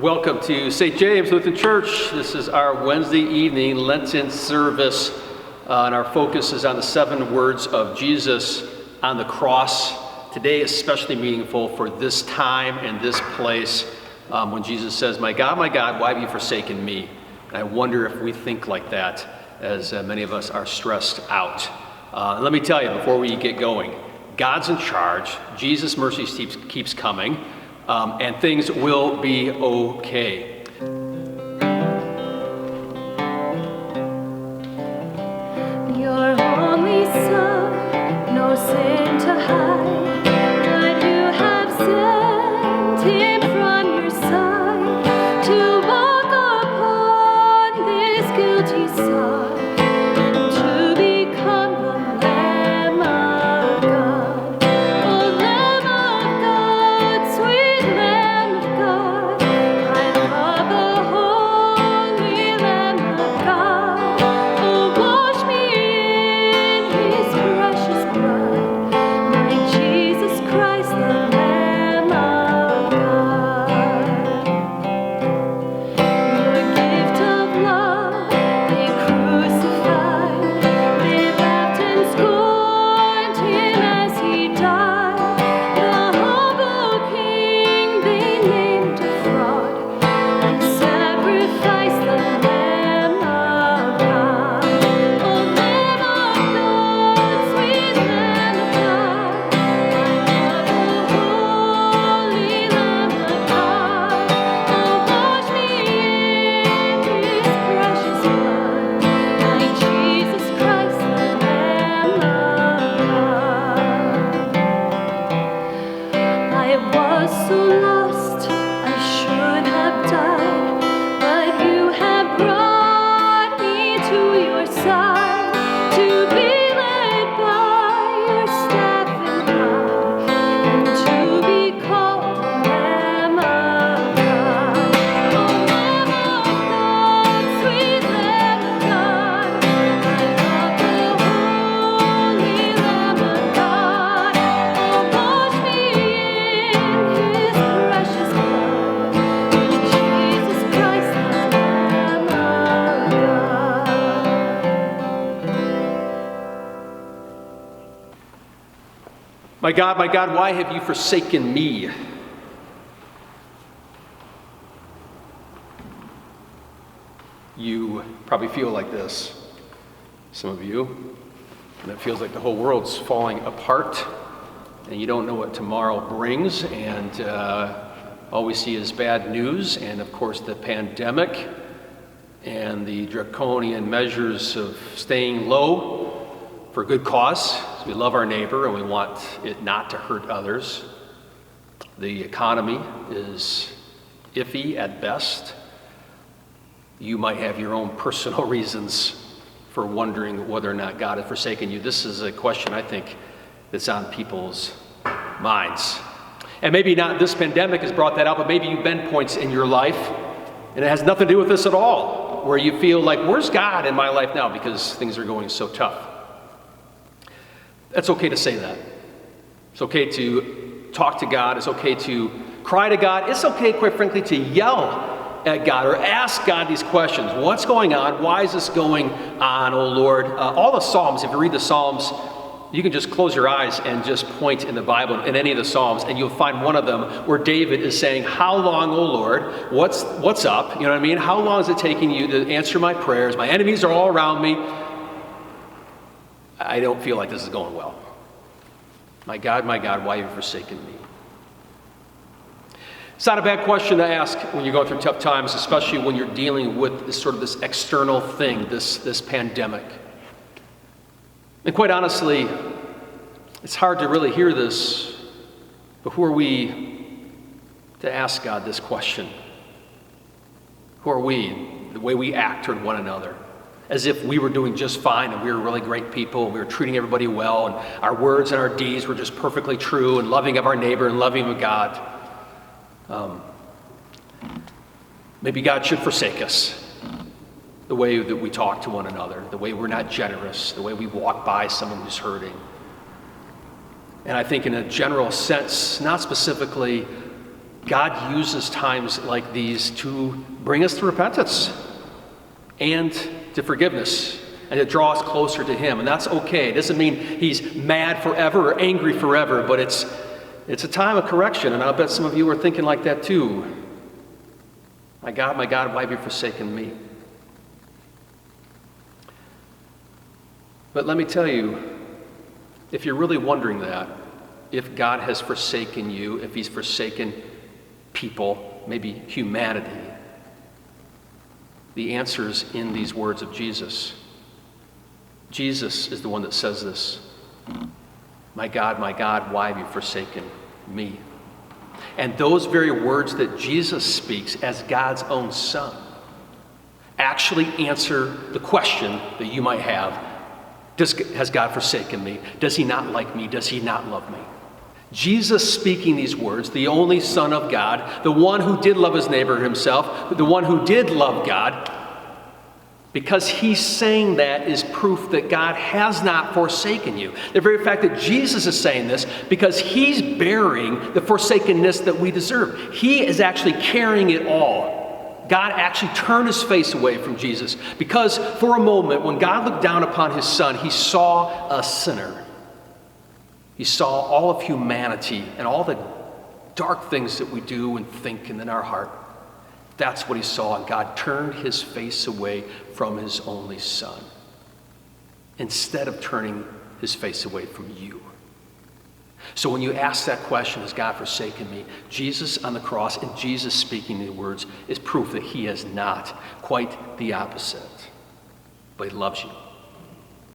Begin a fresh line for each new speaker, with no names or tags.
Welcome to St. James Lutheran Church. This is our Wednesday evening Lenten service, and our focus is on the 7 words of Jesus on the cross. Today is especially meaningful for this time and this place when Jesus says, my God, why have you forsaken me?" And I wonder if we think like that as many of us are stressed out. Let me tell you before we get going, God's in charge. Jesus' mercy keeps coming. And things will be okay.
Your only Son, no sin to hide, but you have sent him from your side to walk upon this guilty side, to become the Lamb of God. Oh, Lamb of God, sweet Lamb of God, I love the holy Lamb of God. Oh, wash me in his precious blood, my Jesus Christ, the Lamb of God. Your gift of love they crucified, they left and scorned him as he died. The humble King they named a fraud, and sacrificed the Lamb of God. Oh, Lamb of God, sweet Lamb of God, I love the holy Lamb of God. Oh, wash me in his precious blood, my Jesus Christ, the Lamb of God. I was so lost, I should have died, but you have brought me to your side, to be led by your staff and rod, and to be called the Lamb of God. Oh, Lamb of God, sweet Lamb of God, I love the holy Lamb of God. Oh, wash me in his precious blood, Jesus Christ, the Lamb of God.
My God, why have you forsaken me? You probably feel like this, some of you, and it feels like the whole world's falling apart, and you don't know what tomorrow brings, and all we see is bad news, and of course the pandemic, and the draconian measures of staying low for good cause. We love our neighbor and we want it not to hurt others. The economy is iffy at best. You might have your own personal reasons for wondering whether or not God has forsaken you. This is a question I think that's on people's minds. And maybe not this pandemic has brought that out, but maybe you've been points in your life, and it has nothing to do with this at all, where you feel like, where's God in my life now because things are going so tough? It's okay to say that. It's okay to talk to God. It's okay to cry to God. It's okay, quite frankly, to yell at God or ask God these questions. What's going on? Why is this going on, oh Lord? All the Psalms, if you read the Psalms, you can just close your eyes and just point in the Bible, in any of the Psalms, and you'll find one of them where David is saying, how long, oh Lord? What's up? You know what I mean? How long is it taking you to answer my prayers? My enemies are all around me. I don't feel like this is going well. My God, why have you forsaken me? It's not a bad question to ask when you're going through tough times, especially when you're dealing with this external thing, this pandemic. And quite honestly, it's hard to really hear this, but who are we to ask God this question? Who are we, the way we act toward one another? As if we were doing just fine and we were really great people and we were treating everybody well and our words and our deeds were just perfectly true and loving of our neighbor and loving of God. Maybe God should forsake us. The way that we talk to one another, the way we're not generous, the way we walk by someone who's hurting. And I think in a general sense, not specifically God uses times like these to bring us to repentance and to forgiveness and to draw us closer to him. And that's okay. It doesn't mean he's mad forever or angry forever, but it's a time of correction. And I'll bet some of you are thinking like that too. My God, why have you forsaken me? But let me tell you, if you're really wondering that, if God has forsaken you, if he's forsaken people, maybe humanity, the answer's in these words of Jesus. Jesus is the one that says this. My God, why have you forsaken me? And those very words that Jesus speaks as God's own Son actually answer the question that you might have. Has God forsaken me? Does he not like me? Does he not love me? Jesus speaking these words, the only Son of God, the one who did love his neighbor himself, the one who did love God, because he's saying that is proof that God has not forsaken you. The very fact that Jesus is saying this, because he's bearing the forsakenness that we deserve. He is actually carrying it all. God actually turned his face away from Jesus because for a moment, when God looked down upon his Son, he saw a sinner. He saw all of humanity and all the dark things that we do and think and in our heart. That's what he saw, and God turned his face away from his only Son instead of turning his face away from you. So when you ask that question, has God forsaken me? Jesus on the cross and Jesus speaking the words is proof that he has not. Quite the opposite. But he loves you.